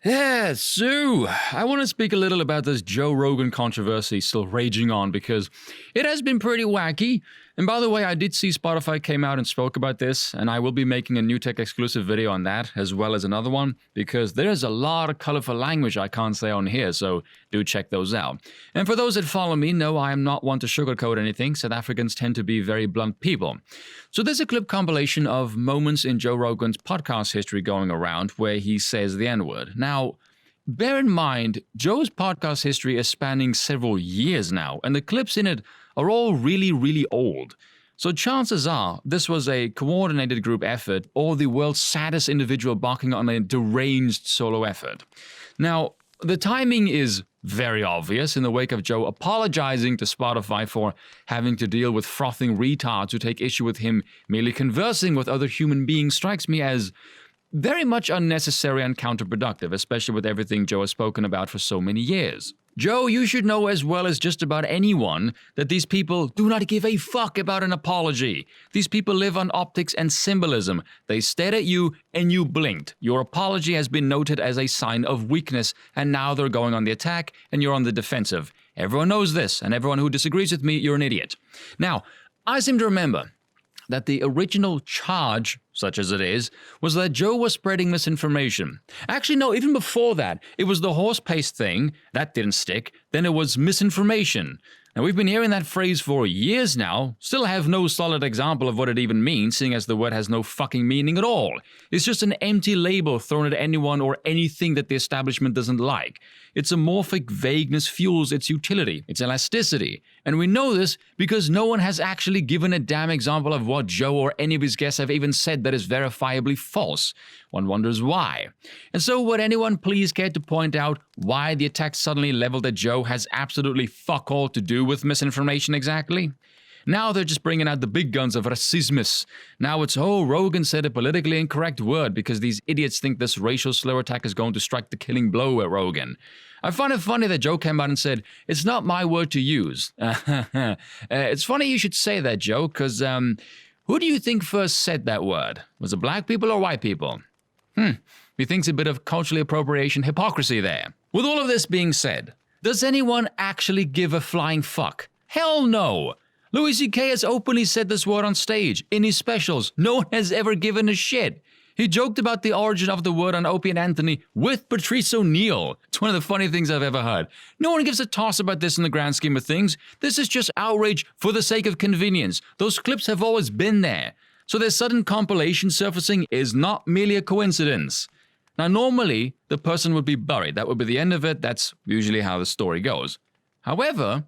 Yeah, so I want to speak a little about this Joe Rogan controversy still raging on because it has been pretty wacky. And by the way, I did see Spotify came out and spoke about this, and I will be making a new tech exclusive video on that as well as another one because there's a lot of colorful language I can't say on here, so do check those out. And for those that follow me, no, I am not one to sugarcoat anything. South Africans tend to be very blunt people. So there's a clip compilation of moments in Joe Rogan's podcast history going around where he says the N-word. Now, bear in mind, Joe's podcast history is spanning several years now, and the clips in it are all really, really old. So chances are this was a coordinated group effort or the world's saddest individual barking on a deranged solo effort. Now, the timing is very obvious in the wake of Joe apologizing to Spotify for having to deal with frothing retards who take issue with him merely conversing with other human beings strikes me as very much unnecessary and counterproductive, especially with everything Joe has spoken about for so many years. Joe, you should know as well as just about anyone that these people do not give a fuck about an apology. These people live on optics and symbolism. They stared at you and you blinked. Your apology has been noted as a sign of weakness, and now they're going on the attack and you're on the defensive. Everyone knows this, and everyone who disagrees with me, you're an idiot. Now, I seem to remember that the original charge, such as it is, was that Joe was spreading misinformation. Actually, no, even before that, it was the horse paste thing. That didn't stick. Then it was misinformation. Now, we've been hearing that phrase for years now, still have no solid example of what it even means, seeing as the word has no fucking meaning at all. It's just an empty label thrown at anyone or anything that the establishment doesn't like. Its amorphic vagueness fuels its utility, its elasticity. And we know this because no one has actually given a damn example of what Joe or any of his guests have even said that is verifiably false. One wonders why. And so would anyone please care to point out why the attack suddenly leveled at Joe has absolutely fuck all to do with misinformation exactly? Now they're just bringing out the big guns of racismus. Now it's, oh, Rogan said a politically incorrect word because these idiots think this racial slur attack is going to strike the killing blow at Rogan. I find it funny that Joe came out and said, it's not my word to use. It's funny you should say that, Joe, because who do you think first said that word? Was it black people or white people? Methinks a bit of culturally appropriation hypocrisy there. With all of this being said, does anyone actually give a flying fuck? Hell no! Louis C.K. has openly said this word on stage, in his specials. No one has ever given a shit. He joked about the origin of the word on Opie and Anthony with Patrice O'Neal. It's one of the funny things I've ever heard. No one gives a toss about this in the grand scheme of things. This is just outrage for the sake of convenience. Those clips have always been there. So their sudden compilation surfacing is not merely a coincidence. Now, normally, the person would be buried. That would be the end of it. That's usually how the story goes. However,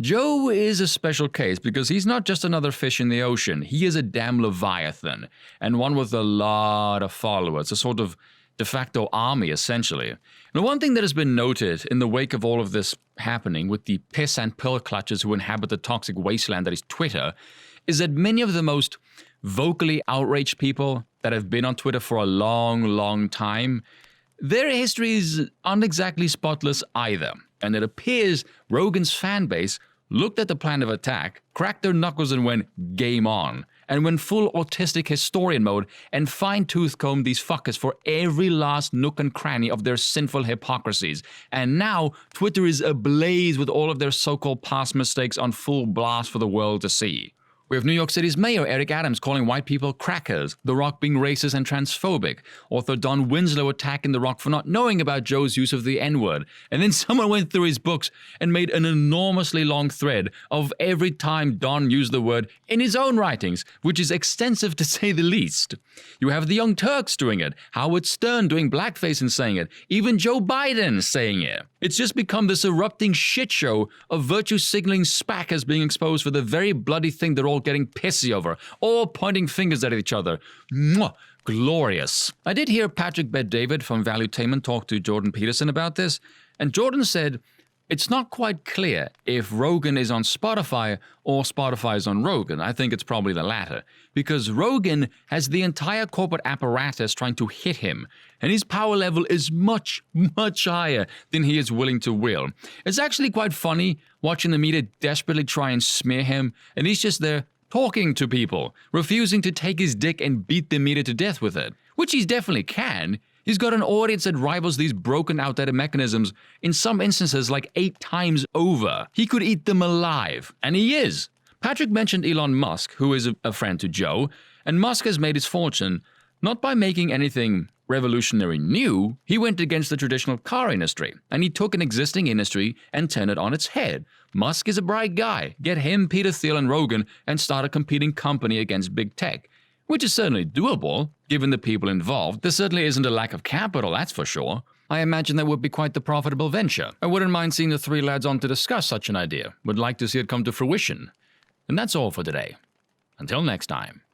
Joe is a special case because he's not just another fish in the ocean. He is a damn leviathan, and one with a lot of followers, a sort of de facto army, essentially. Now, one thing that has been noted in the wake of all of this happening with the piss and pill clutches who inhabit the toxic wasteland that is Twitter is that many of the most vocally outraged people that have been on Twitter for a long, long time, their histories aren't exactly spotless either. And it appears Rogan's fan base looked at the plan of attack, cracked their knuckles and went game on, and went full autistic historian mode and fine-tooth combed these fuckers for every last nook and cranny of their sinful hypocrisies. And now Twitter is ablaze with all of their so-called past mistakes on full blast for the world to see. We have New York City's mayor, Eric Adams, calling white people crackers, The Rock being racist and transphobic, author Don Winslow attacking The Rock for not knowing about Joe's use of the N-word, and then someone went through his books and made an enormously long thread of every time Don used the word in his own writings, which is extensive to say the least. You have the Young Turks doing it, Howard Stern doing blackface and saying it, even Joe Biden saying it. It's just become this erupting shit show of virtue-signaling spackers being exposed for the very bloody thing they're all getting pissy over, all pointing fingers at each other. Mwah! Glorious. I did hear Patrick Bet-David from Valuetainment talk to Jordan Peterson about this, and Jordan said, it's not quite clear if Rogan is on Spotify or Spotify is on Rogan. I think it's probably the latter, because Rogan has the entire corporate apparatus trying to hit him, and his power level is much, much higher than he is willing to will. It's actually quite funny watching the media desperately try and smear him, and he's just there talking to people, refusing to take his dick and beat the media to death with it, which he definitely can. He's got an audience that rivals these broken, outdated mechanisms in some instances like 8 times over. He could eat them alive, and he is. Patrick mentioned Elon Musk, who is a friend to Joe, and Musk has made his fortune not by making anything revolutionary new. He went against the traditional car industry, and he took an existing industry and turned it on its head. Musk is a bright guy. Get him, Peter Thiel, and Rogan, and start a competing company against big tech, which is certainly doable, given the people involved. There certainly isn't a lack of capital, that's for sure. I imagine that would be quite the profitable venture. I wouldn't mind seeing the 3 lads on to discuss such an idea. Would like to see it come to fruition. And that's all for today. Until next time.